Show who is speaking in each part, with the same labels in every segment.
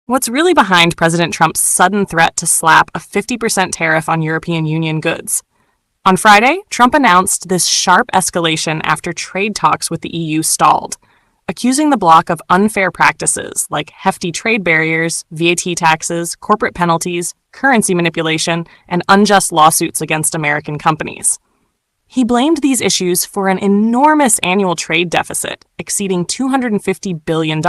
Speaker 1: What's really behind President Trump's sudden threat to slap a 50% tariff on European Union goods? On Friday, Trump announced this sharp escalation after trade talks with the EU stalled, accusing the bloc of unfair practices like hefty trade barriers, VAT taxes, corporate penalties, currency manipulation, and unjust lawsuits against American companies. He blamed these issues for an enormous annual trade deficit exceeding $250 billion,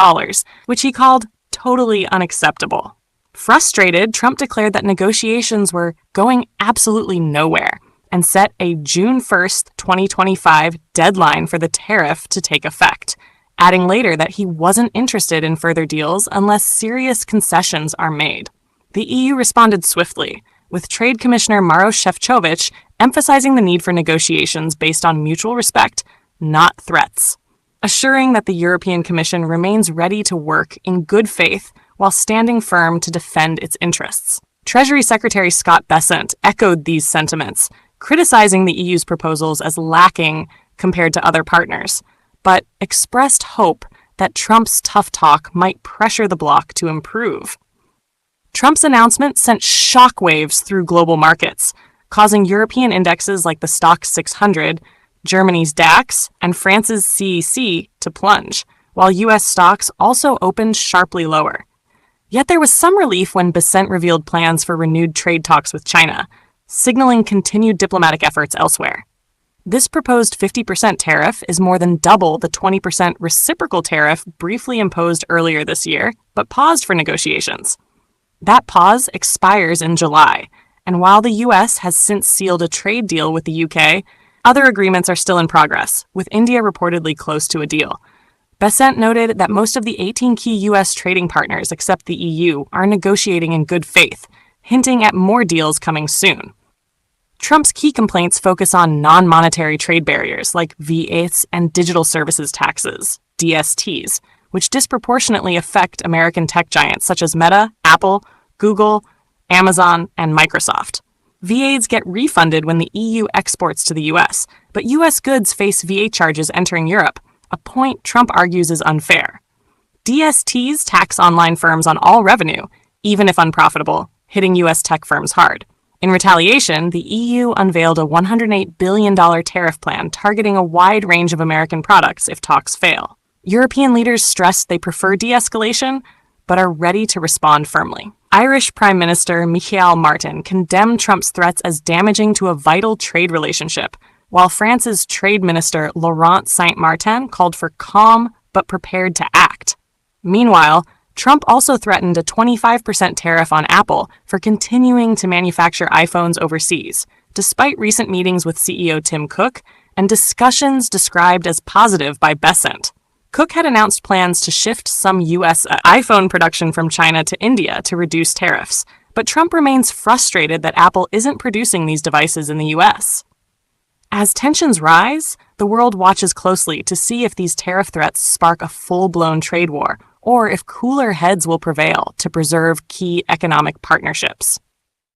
Speaker 1: which he called totally unacceptable. Frustrated, Trump declared that negotiations were going absolutely nowhere and set a June 1st, 2025 deadline for the tariff to take effect, adding later that he wasn't interested in further deals unless serious concessions are made. The EU responded swiftly, with Trade Commissioner Maros Šefčovič emphasizing the need for negotiations based on mutual respect, not threats, assuring that the European Commission remains ready to work in good faith while standing firm to defend its interests. Treasury Secretary Scott Bessent echoed these sentiments, criticizing the EU's proposals as lacking compared to other partners, but expressed hope that Trump's tough talk might pressure the bloc to improve. Trump's announcement sent shockwaves through global markets, causing European indexes like the Stoxx 600, Germany's DAX, and France's CEC to plunge, while U.S. stocks also opened sharply lower. Yet there was some relief when Bessent revealed plans for renewed trade talks with China, signaling continued diplomatic efforts elsewhere. This proposed 50% tariff is more than double the 20% reciprocal tariff briefly imposed earlier this year, but paused for negotiations. That pause expires in July, and while the U.S. has since sealed a trade deal with the U.K., other agreements are still in progress, with India reportedly close to a deal. Bessent noted that most of the 18 key U.S. trading partners except the EU are negotiating in good faith, hinting at more deals coming soon. Trump's key complaints focus on non-monetary trade barriers like VATs and digital services taxes, DSTs, which disproportionately affect American tech giants such as Meta, Apple, Google, Amazon, and Microsoft. VATs get refunded when the EU exports to the US, but US goods face VAT charges entering Europe, a point Trump argues is unfair. DSTs tax online firms on all revenue, even if unprofitable, hitting US tech firms hard. In retaliation, the EU unveiled a $108 billion tariff plan targeting a wide range of American products if talks fail. European leaders stressed they prefer de-escalation, but are ready to respond firmly. Irish Prime Minister Michael Martin condemned Trump's threats as damaging to a vital trade relationship, while France's Trade Minister Laurent Saint-Martin called for calm but prepared to act. Meanwhile, Trump also threatened a 25% tariff on Apple for continuing to manufacture iPhones overseas, despite recent meetings with CEO Tim Cook and discussions described as positive by Bessent. Cook had announced plans to shift some U.S. iPhone production from China to India to reduce tariffs, but Trump remains frustrated that Apple isn't producing these devices in the U.S. As tensions rise, the world watches closely to see if these tariff threats spark a full-blown trade war, or if cooler heads will prevail to preserve key economic partnerships.